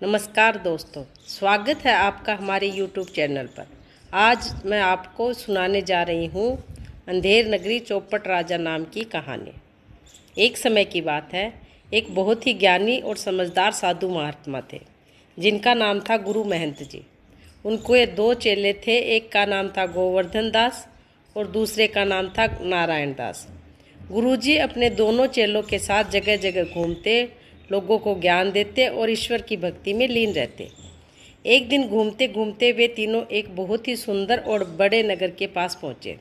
नमस्कार दोस्तों, स्वागत है आपका हमारे YouTube चैनल पर। आज मैं आपको सुनाने जा रही हूँ अंधेर नगरी चौपट राजा नाम की कहानी। एक समय की बात है, एक बहुत ही ज्ञानी और समझदार साधु महात्मा थे जिनका नाम था गुरु महंत जी। उनको दो चेले थे, एक का नाम था गोवर्धन दास और दूसरे का नाम था नारायण दास। गुरुजी अपने दोनों चेलों के साथ जगह जगह घूमते, लोगों को ज्ञान देते और ईश्वर की भक्ति में लीन रहते। एक दिन घूमते घूमते वे तीनों एक बहुत ही सुंदर और बड़े नगर के पास पहुँचे।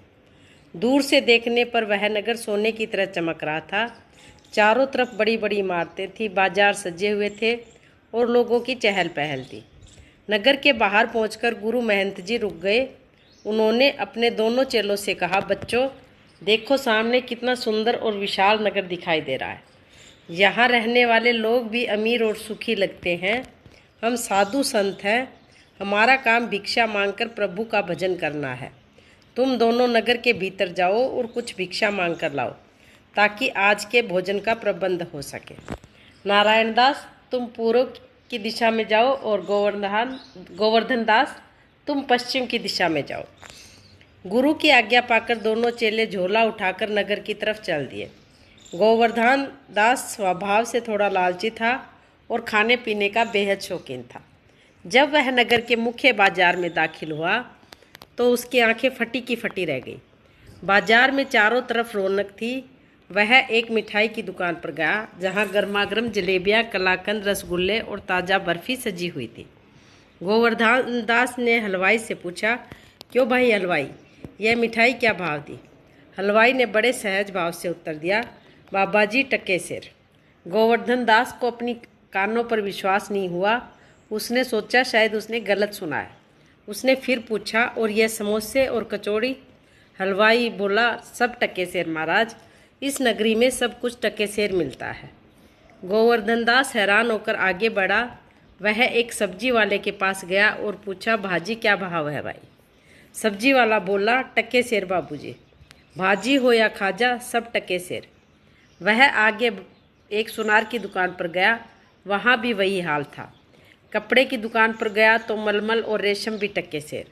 दूर से देखने पर वह नगर सोने की तरह चमक रहा था। चारों तरफ बड़ी बड़ी इमारतें थी, बाजार सजे हुए थे और लोगों की चहल पहल थी। नगर के बाहर पहुंचकर गुरु महंत जी रुक गए। उन्होंने अपने दोनों चेलों से कहा, बच्चों देखो सामने कितना सुंदर और विशाल नगर दिखाई दे रहा है। यहाँ रहने वाले लोग भी अमीर और सुखी लगते हैं। हम साधु संत हैं, हमारा काम भिक्षा मांगकर प्रभु का भजन करना है। तुम दोनों नगर के भीतर जाओ और कुछ भिक्षा मांग कर लाओ ताकि आज के भोजन का प्रबंध हो सके। नारायण दास तुम पूर्व की दिशा में जाओ और गोवर्धन दास तुम पश्चिम की दिशा में जाओ। गुरु की आज्ञा पाकर दोनों चेले झोला उठाकर नगर की तरफ चल दिए। गोवर्धन दास स्वभाव से थोड़ा लालची था और खाने पीने का बेहद शौकीन था। जब वह नगर के मुख्य बाजार में दाखिल हुआ तो उसकी आंखें फटी की फटी रह गई। बाजार में चारों तरफ रौनक थी। वह एक मिठाई की दुकान पर गया जहां गर्मागर्म जलेबियां, कलाकंद, रसगुल्ले और ताज़ा बर्फी सजी हुई थी। गोवर्धन दास ने हलवाई से पूछा, क्यों भाई हलवाई, यह मिठाई क्या भाव दी? हलवाई ने बड़े सहज भाव से उत्तर दिया, बाबा जी टके सिर। गोवर्धन दास को अपनी कानों पर विश्वास नहीं हुआ। उसने सोचा शायद उसने गलत सुना है। उसने फिर पूछा, और यह समोसे और कचौड़ी? हलवाई बोला, सब टके सिर महाराज, इस नगरी में सब कुछ टके सिर मिलता है। गोवर्धन दास हैरान होकर आगे बढ़ा। वह एक सब्जी वाले के पास गया और पूछा, भाजी क्या भाव है भाई? सब्जी वाला बोला, टके सिर बाबूजी, भाजी हो या खाजा सब टके सिर। वह आगे एक सुनार की दुकान पर गया, वहाँ भी वही हाल था। कपड़े की दुकान पर गया तो मलमल और रेशम भी टके सिर।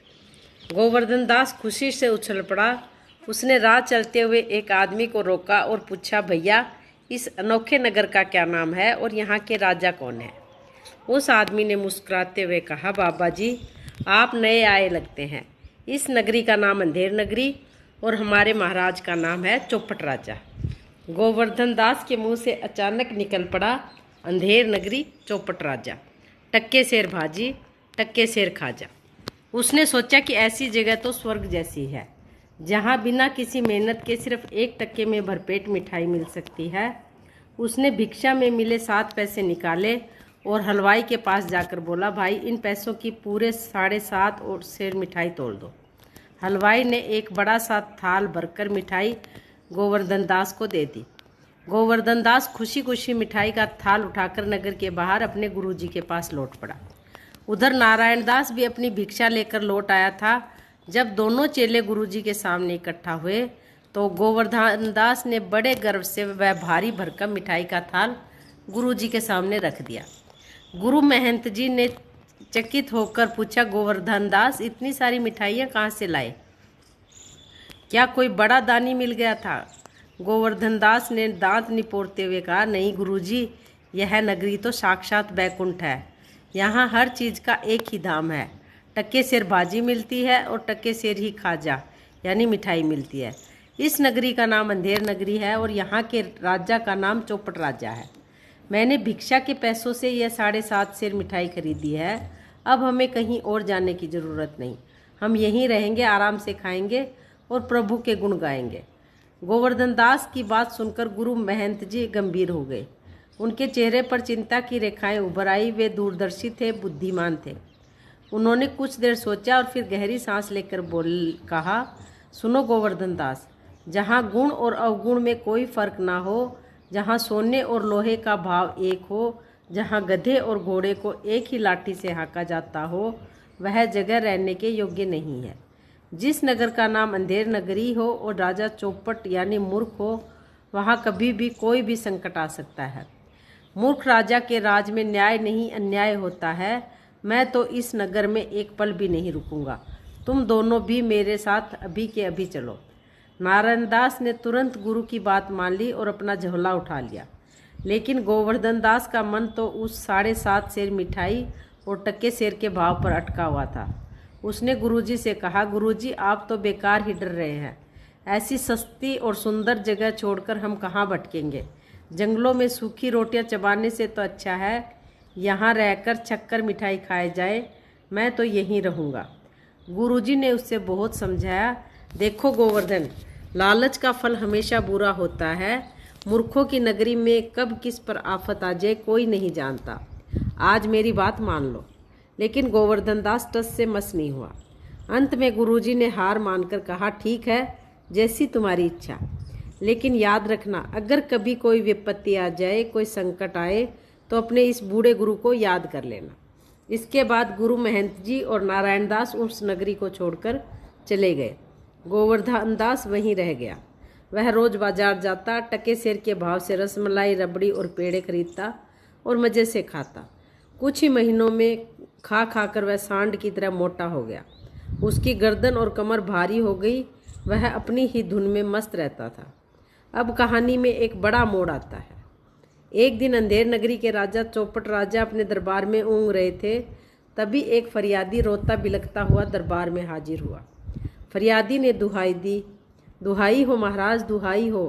गोवर्धन दास खुशी से उछल पड़ा। उसने राह चलते हुए एक आदमी को रोका और पूछा, भैया इस अनोखे नगर का क्या नाम है और यहाँ के राजा कौन है? उस आदमी ने मुस्कुराते हुए कहा, बाबा जी आप नए आए लगते हैं। इस नगरी का नाम अंधेर नगरी और हमारे महाराज का नाम है चौपट राजा। गोवर्धन दास के मुंह से अचानक निकल पड़ा, अंधेर नगरी चौपट राजा, टक्के शेर भाजी टक्के शेर खाजा। उसने सोचा कि ऐसी जगह तो स्वर्ग जैसी है जहाँ बिना किसी मेहनत के सिर्फ 1 टक्के में भरपेट मिठाई मिल सकती है। उसने भिक्षा में मिले 7 पैसे निकाले और हलवाई के पास जाकर बोला, भाई इन पैसों की पूरे 7.5 और शेर मिठाई तोल दो। हलवाई ने एक बड़ा सा थाल भरकर मिठाई गोवर्धन दास को दे दी। गोवर्धन दास खुशी खुशी मिठाई का थाल उठाकर नगर के बाहर अपने गुरुजी के पास लौट पड़ा। उधर नारायण दास भी अपनी भिक्षा लेकर लौट आया था। जब दोनों चेले गुरुजी के सामने इकट्ठा हुए तो गोवर्धन दास ने बड़े गर्व से वह भारी भरकम मिठाई का थाल गुरुजी के सामने रख दिया। गुरु महंत जी ने चकित होकर पूछा, गोवर्धन दास इतनी सारी मिठाइयाँ कहाँ से लाए? क्या कोई बड़ा दानी मिल गया था? गोवर्धन दास ने दांत निपोरते हुए कहा, नहीं गुरुजी, यह नगरी तो साक्षात बैकुंठ है। यहाँ हर चीज़ का एक ही दाम है। टक्के शेर भाजी मिलती है और टक्के शेर ही खाजा यानी मिठाई मिलती है। इस नगरी का नाम अंधेर नगरी है और यहाँ के राजा का नाम चौपट राजा है। मैंने भिक्षा के पैसों से यह 7.5 शेर मिठाई खरीदी है। अब हमें कहीं और जाने की ज़रूरत नहीं। हम यहीं रहेंगे, आराम से खाएंगे और प्रभु के गुण गाएंगे। गोवर्धन दास की बात सुनकर गुरु महंत जी गंभीर हो गए। उनके चेहरे पर चिंता की रेखाएं उभर आई। वे दूरदर्शी थे, बुद्धिमान थे। उन्होंने कुछ देर सोचा और फिर गहरी सांस लेकर कहा, सुनो गोवर्धन दास, जहाँ गुण और अवगुण में कोई फर्क ना हो, जहाँ सोने और लोहे का भाव एक हो, जहाँ गधे और घोड़े को एक ही लाठी से हाँका जाता हो, वह जगह रहने के योग्य नहीं है। जिस नगर का नाम अंधेर नगरी हो और राजा चौपट यानी मूर्ख हो, वहाँ कभी भी कोई भी संकट आ सकता है। मूर्ख राजा के राज में न्याय नहीं अन्याय होता है। मैं तो इस नगर में एक पल भी नहीं रुकूंगा। तुम दोनों भी मेरे साथ अभी के अभी चलो। नारायण दास ने तुरंत गुरु की बात मान ली और अपना झोला उठा लिया। लेकिन गोवर्धन दास का मन तो उस 7.5 सेर मिठाई और टक्के सेर के भाव पर अटका हुआ था। उसने गुरुजी से कहा, गुरुजी आप तो बेकार ही डर रहे हैं। ऐसी सस्ती और सुंदर जगह छोड़कर हम कहाँ भटकेंगे। जंगलों में सूखी रोटियां चबाने से तो अच्छा है यहाँ रहकर शक्कर मिठाई खाए जाए। मैं तो यहीं रहूँगा। गुरुजी ने उससे बहुत समझाया। देखो गोवर्धन, लालच का फल हमेशा बुरा होता है। मूर्खों की नगरी में कब किस पर आफत आ जाए कोई नहीं जानता। आज मेरी बात मान लो। लेकिन गोवर्धन दास टस से मस नहीं हुआ। अंत में गुरुजी ने हार मानकर कहा, ठीक है जैसी तुम्हारी इच्छा, लेकिन याद रखना अगर कभी कोई विपत्ति आ जाए, कोई संकट आए तो अपने इस बूढ़े गुरु को याद कर लेना। इसके बाद गुरु महंत जी और नारायण दास उस नगरी को छोड़कर चले गए। गोवर्धन दास वहीं रह गया। वह रोज बाजार जाता, टके सेर के भाव से रसमलाई, रबड़ी और पेड़े खरीदता और मज़े से खाता। कुछ ही महीनों में खा खाकर वह सांड की तरह मोटा हो गया। उसकी गर्दन और कमर भारी हो गई। वह अपनी ही धुन में मस्त रहता था। अब कहानी में एक बड़ा मोड़ आता है। एक दिन अंधेर नगरी के राजा चौपट राजा अपने दरबार में ऊँघ रहे थे। तभी एक फरियादी रोता बिलखता हुआ दरबार में हाजिर हुआ। फरियादी ने दुहाई दी, दुहाई हो महाराज, दुहाई हो,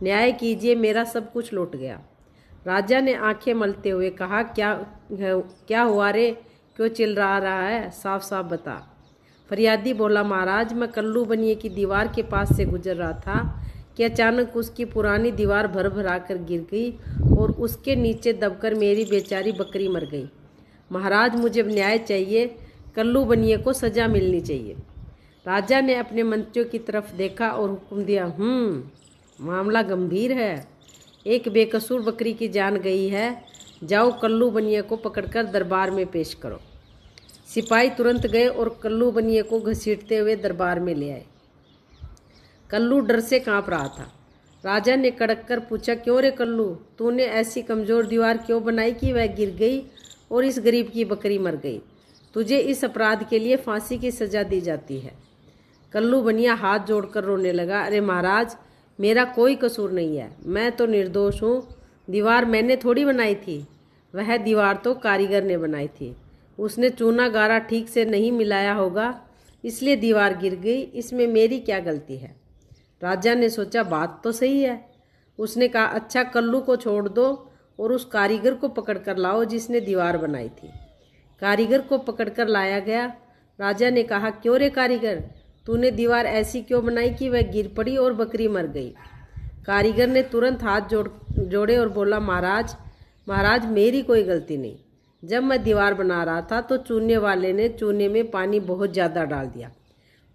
न्याय कीजिए, मेरा सब कुछ लौट गया। राजा ने आंखें मलते हुए कहा, क्या हुआ रे, क्यों चिल्ला रहा है, साफ साफ बता। फरियादी बोला, महाराज मैं कल्लू बनिए की दीवार के पास से गुजर रहा था कि अचानक उसकी पुरानी दीवार भर भरा कर गिर गई और उसके नीचे दबकर मेरी बेचारी बकरी मर गई। महाराज मुझे न्याय चाहिए, कल्लू बनिए को सजा मिलनी चाहिए। राजा ने अपने मंत्रियों की तरफ देखा और हुक्म दिया, मामला गंभीर है। एक बेकसूर बकरी की जान गई है। जाओ कल्लू बनिए को पकड़कर दरबार में पेश करो। सिपाही तुरंत गए और कल्लू बनिए को घसीटते हुए दरबार में ले आए। कल्लू डर से कांप रहा था। राजा ने कड़क कर पूछा, क्यों रे कल्लू, तूने ऐसी कमज़ोर दीवार क्यों बनाई कि वह गिर गई और इस गरीब की बकरी मर गई। तुझे इस अपराध के लिए फांसी की सज़ा दी जाती है। कल्लू बनिया हाथ जोड़कर रोने लगा, अरे महाराज मेरा कोई कसूर नहीं है, मैं तो निर्दोष हूँ। दीवार मैंने थोड़ी बनाई थी, वह दीवार तो कारीगर ने बनाई थी। उसने चूना गारा ठीक से नहीं मिलाया होगा, इसलिए दीवार गिर गई। इसमें मेरी क्या गलती है। राजा ने सोचा बात तो सही है। उसने कहा, अच्छा कल्लू को छोड़ दो और उस कारीगर को पकड़ कर लाओ जिसने दीवार बनाई थी। कारीगर को पकड़ कर लाया गया। राजा ने कहा, क्यों रे कारीगर, तूने दीवार ऐसी क्यों बनाई कि वह गिर पड़ी और बकरी मर गई। कारीगर ने तुरंत हाथ जोड़े और बोला, महाराज मेरी कोई गलती नहीं। जब मैं दीवार बना रहा था तो चूने वाले ने चूने में पानी बहुत ज़्यादा डाल दिया।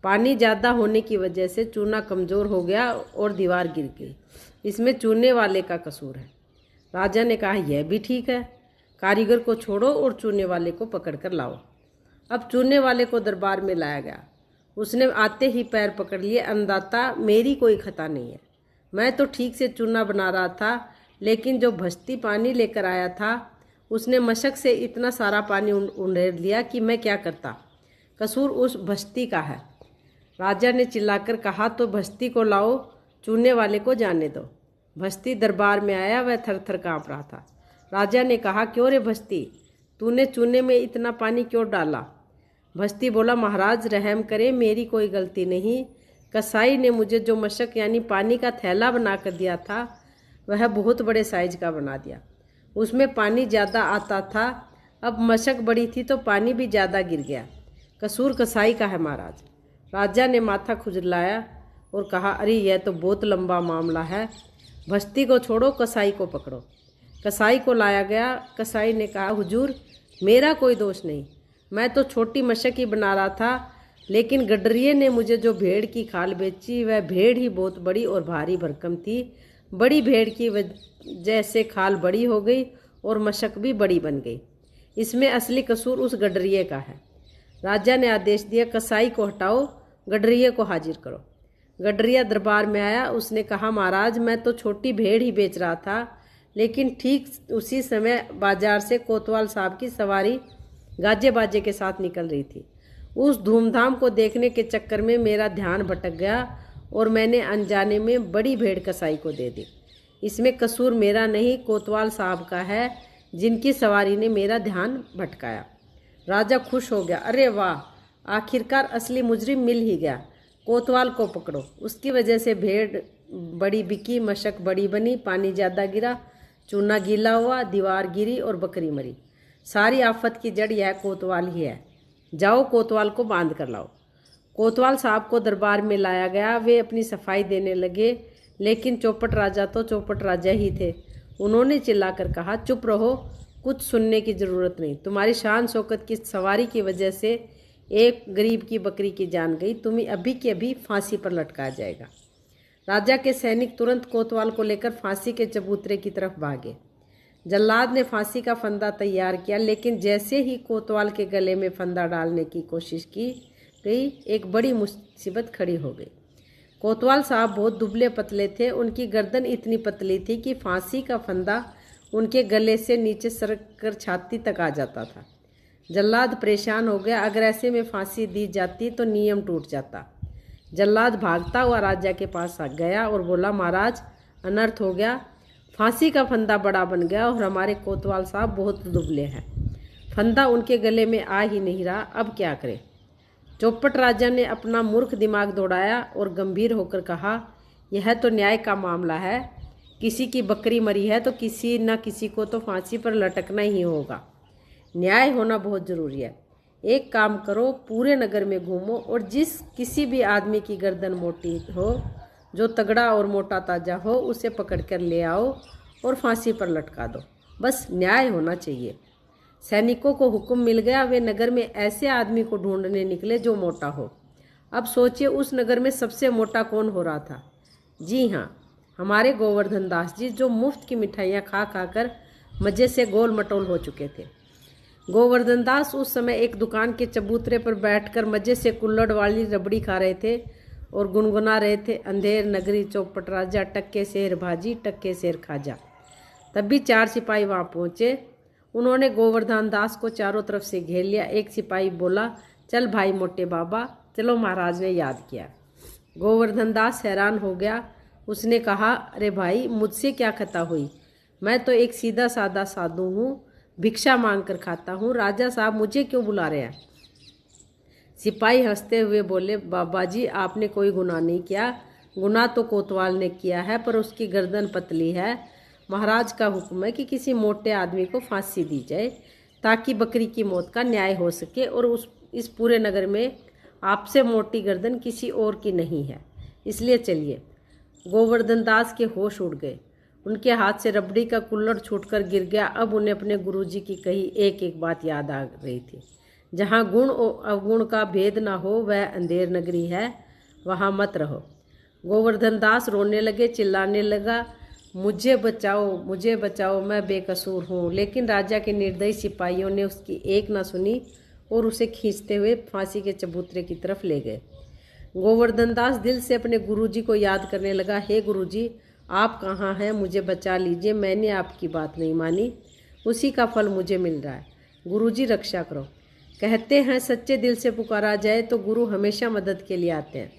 पानी ज़्यादा होने की वजह से चूना कमज़ोर हो गया और दीवार गिर गई। इसमें चूने वाले का कसूर है। राजा ने कहा, यह भी ठीक है, कारीगर को छोड़ो और चूने वाले को पकड़ कर लाओ। अब चूने वाले को दरबार में लाया गया। उसने आते ही पैर पकड़ लिए, अन्नदाता मेरी कोई खता नहीं है, मैं तो ठीक से चूना बना रहा था, लेकिन जो भश्ती पानी लेकर आया था उसने मशक से इतना सारा पानी उंडेर लिया कि मैं क्या करता। कसूर उस भश्ती का है। राजा ने चिल्लाकर कहा, तो भश्ती को लाओ, चूने वाले को जाने दो। भश्ती दरबार में आया। वह थर थर काँप रहा था। राजा ने कहा, क्यों रे भश्ती, तूने चूने में इतना पानी क्यों डाला। भश्ती बोला, महाराज रहम करे, मेरी कोई गलती नहीं। कसाई ने मुझे जो मशक यानी पानी का थैला बना कर दिया था वह बहुत बड़े साइज का बना दिया। उसमें पानी ज़्यादा आता था। अब मशक बड़ी थी तो पानी भी ज़्यादा गिर गया। कसूर कसाई का है महाराज। राजा ने माथा खुजलाया और कहा, अरे यह तो बहुत लंबा मामला है। भश्ती को छोड़ो, कसाई को पकड़ो। कसाई को लाया गया। कसाई ने कहा, हुजूर मेरा कोई दोष नहीं, मैं तो छोटी मशक ही बना रहा था, लेकिन गडरिये ने मुझे जो भेड़ की खाल बेची वह भेड़ ही बहुत बड़ी और भारी भरकम थी। बड़ी भेड़ की वजह से खाल बड़ी हो गई और मशक भी बड़ी बन गई। इसमें असली कसूर उस गडरिये का है। राजा ने आदेश दिया, कसाई को हटाओ, गडरिये को हाजिर करो। गडरिया दरबार में आया। उसने कहा, महाराज मैं तो छोटी भेड़ ही बेच रहा था, लेकिन ठीक उसी समय बाजार से कोतवाल साहब की सवारी गाजे बाजे के साथ निकल रही थी। उस धूमधाम को देखने के चक्कर में मेरा ध्यान भटक गया और मैंने अनजाने में बड़ी भेड़ कसाई को दे दी। इसमें कसूर मेरा नहीं, कोतवाल साहब का है, जिनकी सवारी ने मेरा ध्यान भटकाया। राजा खुश हो गया। अरे वाह, आखिरकार असली मुजरिम मिल ही गया। कोतवाल को पकड़ो। उसकी वजह से भेड़ बड़ी बिकी, मशक बड़ी बनी, पानी ज़्यादा गिरा, चूना गीला हुआ, दीवार गिरी और बकरी मरी। सारी आफत की जड़ यह कोतवाल ही है। जाओ, कोतवाल को बांध कर लाओ। कोतवाल साहब को दरबार में लाया गया। वे अपनी सफाई देने लगे, लेकिन चौपट राजा तो चौपट राजा ही थे। उन्होंने चिल्लाकर कहा, चुप रहो, कुछ सुनने की ज़रूरत नहीं। तुम्हारी शान शौकत की सवारी की वजह से एक गरीब की बकरी की जान गई। तुम्हें अभी के अभी फांसी पर लटकाया जाएगा। राजा के सैनिक तुरंत कोतवाल को लेकर फांसी के चबूतरे की तरफ भागे। जल्लाद ने फांसी का फंदा तैयार किया, लेकिन जैसे ही कोतवाल के गले में फंदा डालने की कोशिश की गई, एक बड़ी मुसीबत खड़ी हो गई। कोतवाल साहब बहुत दुबले पतले थे। उनकी गर्दन इतनी पतली थी कि फांसी का फंदा उनके गले से नीचे सरक कर छाती तक आ जाता था। जल्लाद परेशान हो गया। अगर ऐसे में फांसी दी जाती तो नियम टूट जाता। जल्लाद भागता हुआ राजा के पास आ गया और बोला, महाराज, अनर्थ हो गया। फांसी का फंदा बड़ा बन गया और हमारे कोतवाल साहब बहुत दुबले हैं। फंदा उनके गले में आ ही नहीं रहा। अब क्या करें? चौपट राजा ने अपना मूर्ख दिमाग दौड़ाया और गंभीर होकर कहा, यह तो न्याय का मामला है। किसी की बकरी मरी है तो किसी न किसी को तो फांसी पर लटकना ही होगा। न्याय होना बहुत ज़रूरी है। एक काम करो, पूरे नगर में घूमो और जिस किसी भी आदमी की गर्दन मोटी हो, जो तगड़ा और मोटा ताजा हो, उसे पकड़ कर ले आओ और फांसी पर लटका दो। बस न्याय होना चाहिए। सैनिकों को हुक्म मिल गया। वे नगर में ऐसे आदमी को ढूंढने निकले जो मोटा हो। अब सोचिए, उस नगर में सबसे मोटा कौन हो रहा था? जी हाँ, हमारे गोवर्धन दास जी, जो मुफ्त की मिठाइयाँ खा खा कर मज़े से गोल मटोल हो चुके थे। गोवर्धन दास उस समय एक दुकान के चबूतरे पर बैठकर मज़े से कुल्हड़ वाली रबड़ी खा रहे थे और गुनगुना रहे थे, अंधेर नगरी चौपट राजा, टक्के शेर भाजी, टक्के शेर खाजा। तब भी 4 सिपाही वहाँ पहुँचे। उन्होंने गोवर्धन दास को चारों तरफ से घेर लिया। एक सिपाही बोला, चल भाई मोटे बाबा, चलो, महाराज ने याद किया। गोवर्धन दास हैरान हो गया। उसने कहा, अरे भाई, मुझसे क्या खता हुई? मैं तो एक सीधा साधा साधु हूँ, भिक्षा मांग कर खाता हूँ। राजा साहब मुझे क्यों बुला रहे हैं? सिपाही हंसते हुए बोले, बाबा जी, आपने कोई गुनाह नहीं किया। गुनाह तो कोतवाल ने किया है, पर उसकी गर्दन पतली है। महाराज का हुक्म है कि किसी मोटे आदमी को फांसी दी जाए ताकि बकरी की मौत का न्याय हो सके, और इस पूरे नगर में आपसे मोटी गर्दन किसी और की नहीं है। इसलिए चलिए। गोवर्धन दास के होश उड़ गए। उनके हाथ से रबड़ी का कुल्हड़ छूटकर गिर गया। अब उन्हें अपने गुरुजी की कही एक एक बात याद आ रही थी। जहाँ गुण और अवगुण का भेद ना हो, वह अंधेर नगरी है, वहाँ मत रहो। गोवर्धन दास रोने लगे, चिल्लाने लगा, मुझे बचाओ, मुझे बचाओ, मैं बेकसूर हूँ। लेकिन राजा के निर्दयी सिपाहियों ने उसकी एक ना सुनी और उसे खींचते हुए फांसी के चबूतरे की तरफ ले गए। गोवर्धन दास दिल से अपने गुरुजी को याद करने लगा, हे गुरुजी, आप कहाँ हैं? मुझे बचा लीजिए। मैंने आपकी बात नहीं मानी, उसी का फल मुझे मिल रहा है। गुरुजी, रक्षा करो। कहते हैं, सच्चे दिल से पुकारा जाए तो गुरु हमेशा मदद के लिए आते हैं।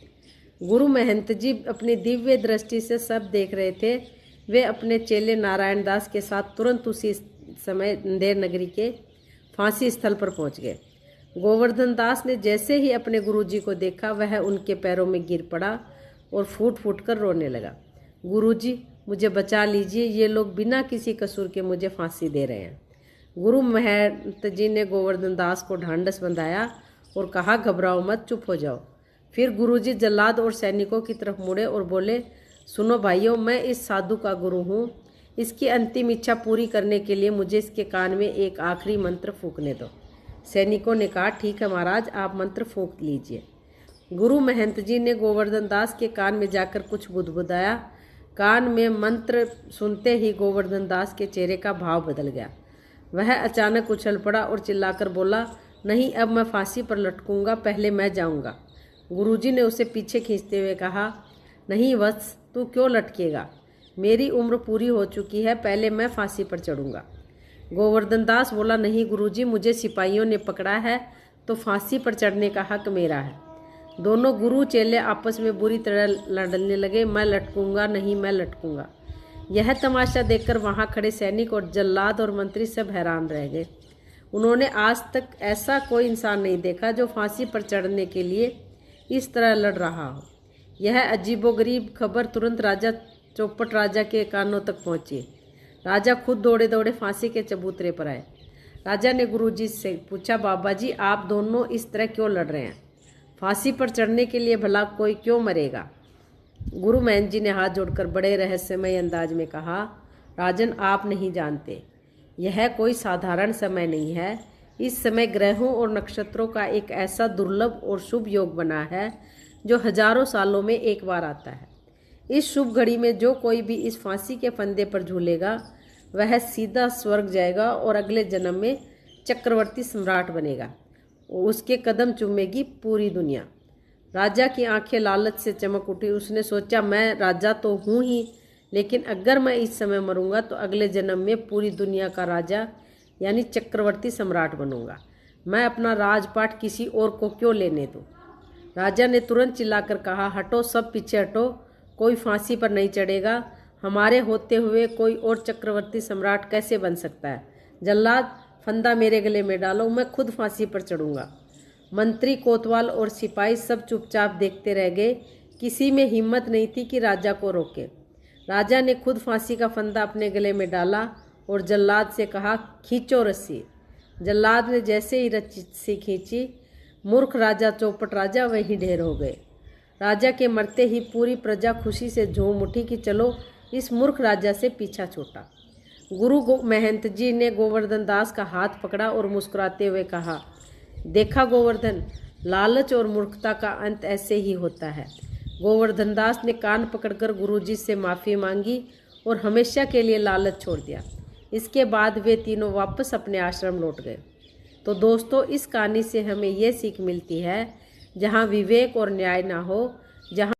गुरु महंत जी अपनी दिव्य दृष्टि से सब देख रहे थे। वे अपने चेले नारायण दास के साथ तुरंत उसी समय अंधेर नगरी के फांसी स्थल पर पहुंच गए। गोवर्धन दास ने जैसे ही अपने गुरुजी को देखा, वह उनके पैरों में गिर पड़ा और फूट फूट कर रोने लगा। गुरुजी, मुझे बचा लीजिए, ये लोग बिना किसी कसूर के मुझे फांसी दे रहे हैं। गुरु महंत जी ने गोवर्धन दास को ढांढस बंधाया और कहा, घबराओ मत, चुप हो जाओ। फिर गुरुजी जल्लाद और सैनिकों की तरफ मुड़े और बोले, सुनो भाइयों, मैं इस साधु का गुरु हूँ। इसकी अंतिम इच्छा पूरी करने के लिए मुझे इसके कान में एक आखिरी मंत्र फूंकने दो। सैनिकों ने कहा, ठीक है महाराज, आप मंत्र फूंक लीजिए। गुरु महंत जी ने गोवर्धन दास के कान में जाकर कुछ बुदबुदाया। कान में मंत्र सुनते ही गोवर्धन दास के चेहरे का भाव बदल गया। वह अचानक उछल पड़ा और चिल्लाकर बोला, नहीं, अब मैं फांसी पर लटकूंगा, पहले मैं जाऊंगा। गुरुजी ने उसे पीछे खींचते हुए कहा, नहीं वत्स, तू क्यों लटकेगा? मेरी उम्र पूरी हो चुकी है, पहले मैं फांसी पर चढ़ूंगा। गोवर्धन दास बोला, नहीं गुरुजी, मुझे सिपाहियों ने पकड़ा है तो फांसी पर चढ़ने का हक मेरा है। दोनों गुरु चेले आपस में बुरी तरह लड़ने लगे। मैं लटकूंगा नहीं, मैं लटकूंगा। यह तमाशा देखकर वहां खड़े सैनिक और जल्लाद और मंत्री सब हैरान रह गए। उन्होंने आज तक ऐसा कोई इंसान नहीं देखा जो फांसी पर चढ़ने के लिए इस तरह लड़ रहा हो। यह अजीबोगरीब खबर तुरंत राजा चौपट राजा के कानों तक पहुंची। राजा खुद दौड़े दौड़े फांसी के चबूतरे पर आए। राजा ने गुरुजी से पूछा, बाबा जी, आप दोनों इस तरह क्यों लड़ रहे हैं? फांसी पर चढ़ने के लिए भला कोई क्यों मरेगा? गुरु महंत जी ने हाथ जोड़कर बड़े रहस्यमय अंदाज में कहा, राजन, आप नहीं जानते, यह कोई साधारण समय नहीं है। इस समय ग्रहों और नक्षत्रों का एक ऐसा दुर्लभ और शुभ योग बना है जो हजारों सालों में एक बार आता है। इस शुभ घड़ी में जो कोई भी इस फांसी के फंदे पर झूलेगा वह सीधा स्वर्ग जाएगा और अगले जन्म में चक्रवर्ती सम्राट बनेगा। उसके कदम चूमेगी पूरी दुनिया। राजा की आंखें लालच से चमक उठी। उसने सोचा, मैं राजा तो हूँ ही, लेकिन अगर मैं इस समय मरूंगा तो अगले जन्म में पूरी दुनिया का राजा यानी चक्रवर्ती सम्राट बनूंगा। मैं अपना राजपाट किसी और को क्यों लेने दूँ? राजा ने तुरंत चिल्लाकर कहा, हटो, सब पीछे हटो, कोई फांसी पर नहीं चढ़ेगा। हमारे होते हुए कोई और चक्रवर्ती सम्राट कैसे बन सकता है? जल्लाद, फंदा मेरे गले में डालो, मैं खुद फांसी पर चढ़ूंगा। मंत्री, कोतवाल और सिपाही सब चुपचाप देखते रह गए। किसी में हिम्मत नहीं थी कि राजा को रोके। राजा ने खुद फांसी का फंदा अपने गले में डाला और जल्लाद से कहा, खींचो रस्सी। जल्लाद ने जैसे ही रस्सी खींची, मूर्ख राजा चौपट राजा वहीं ढेर हो गए। राजा के मरते ही पूरी प्रजा खुशी से झूम उठी कि चलो इस मूर्ख राजा से पीछा छूटा। गुरु महंत जी ने गोवर्धन दास का हाथ पकड़ा और मुस्कुराते हुए कहा, देखा गोवर्धन, लालच और मूर्खता का अंत ऐसे ही होता है। गोवर्धन दास ने कान पकड़कर गुरुजी से माफ़ी मांगी और हमेशा के लिए लालच छोड़ दिया। इसके बाद वे तीनों वापस अपने आश्रम लौट गए। तो दोस्तों, इस कहानी से हमें ये सीख मिलती है, जहाँ विवेक और न्याय ना हो, जहाँ